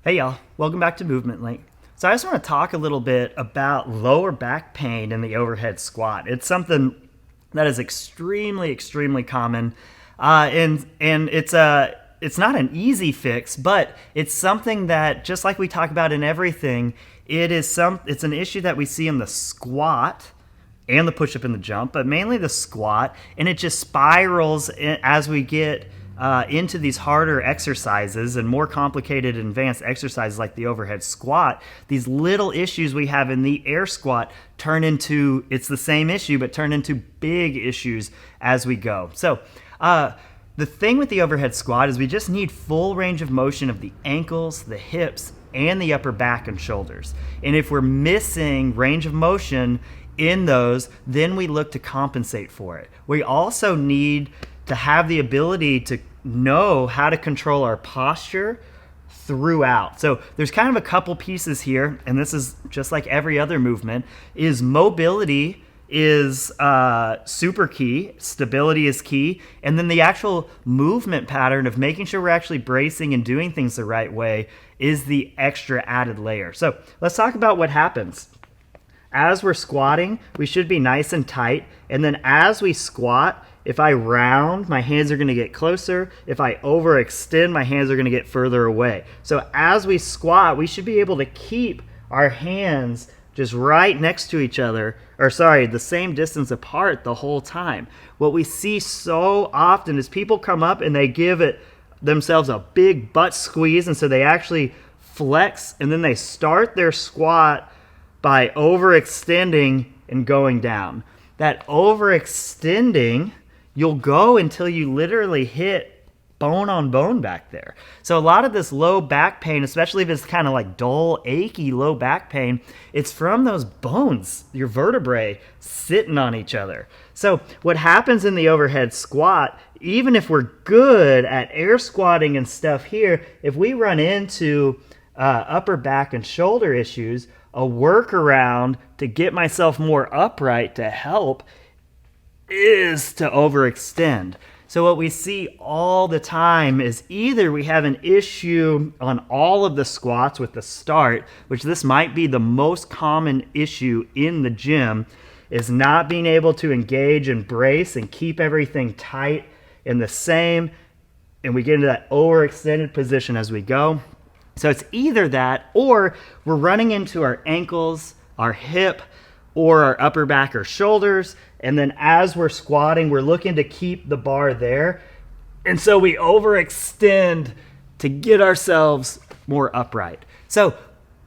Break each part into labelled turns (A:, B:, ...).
A: Hey y'all, welcome back to Movement Link. So I just want to talk a little bit about lower back pain in the overhead squat. It's something that is extremely common, and it's not an easy fix, but it's something that, just like we talk about in everything, it's an issue that we see in the squat and the push-up and the jump, but mainly the squat, and it just spirals as we get into these harder exercises and more complicated advanced exercises like the overhead squat. These little issues we have in the air squat turn into, it's the same issue, but turn into big issues as we go. So the thing with the overhead squat is we just need full range of motion of the ankles, the hips, and the upper back and shoulders. And if we're missing range of motion in those, then we look to compensate for it. We also need to have the ability to know how to control our posture throughout. So there's kind of a couple pieces here, and this is just like every other movement, is mobility is super key, stability is key, and then the actual movement pattern of making sure we're actually bracing and doing things the right way is the extra added layer. So let's talk about what happens. As we're squatting, we should be nice and tight, and then as we squat, if I round, my hands are going to get closer. If I overextend, my hands are going to get further away. So as we squat, we should be able to keep our hands just right next to each other, the same distance apart the whole time. What we see so often is people come up and they give themselves a big butt squeeze, and so they actually flex, and then they start their squat by overextending and going down. That overextending, you'll go until you literally hit bone on bone back there. So a lot of this low back pain, especially if it's kind of like dull, achy low back pain, it's from those bones, your vertebrae sitting on each other. So what happens in the overhead squat, even if we're good at air squatting and stuff here, if we run into upper back and shoulder issues, a workaround to get myself more upright to help is to overextend. So what we see all the time is either we have an issue on all of the squats with the start, which this might be the most common issue in the gym, is not being able to engage and brace and keep everything tight and the same, and we get into that overextended position as we go. So it's either that, or we're running into our ankles, our hip, or our upper back or shoulders, and then as we're squatting, we're looking to keep the bar there, and so we overextend to get ourselves more upright. So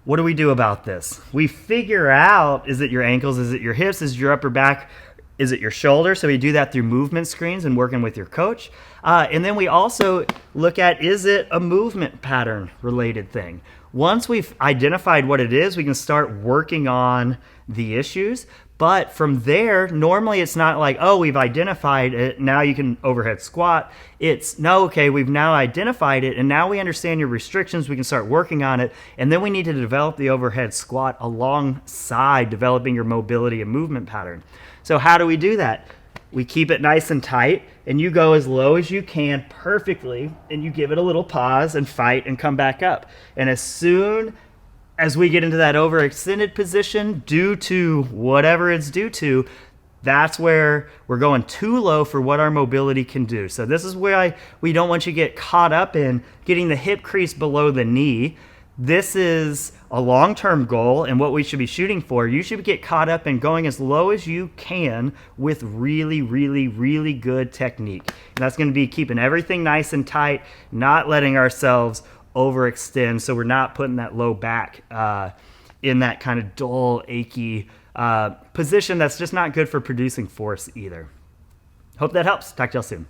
A: what do we do about this? We figure out, is it your ankles, is it your hips, is it your upper back, is it your shoulder? So we do that through movement screens and working with your coach. And then we also look at, is it a movement pattern related thing? Once we've identified what it is, we can start working on the issues. But from there, normally it's not like, oh, we've identified it, now you can overhead squat. It's, no, okay, we've now identified it, and now we understand your restrictions, we can start working on it, and then we need to develop the overhead squat alongside developing your mobility and movement pattern. So how do we do that? We keep it nice and tight, and you go as low as you can perfectly, and you give it a little pause and fight and come back up. And as soon as we get into that overextended position, due to whatever it's due to, that's where we're going too low for what our mobility can do. So this is where we don't want you to get caught up in getting the hip crease below the knee. This is a long-term goal and what we should be shooting for. You should get caught up in going as low as you can with really good technique. And that's going to be keeping everything nice and tight, not letting ourselves overextend, so we're not putting that low back in that kind of dull, achy position that's just not good for producing force either. Hope that helps. Talk to y'all soon.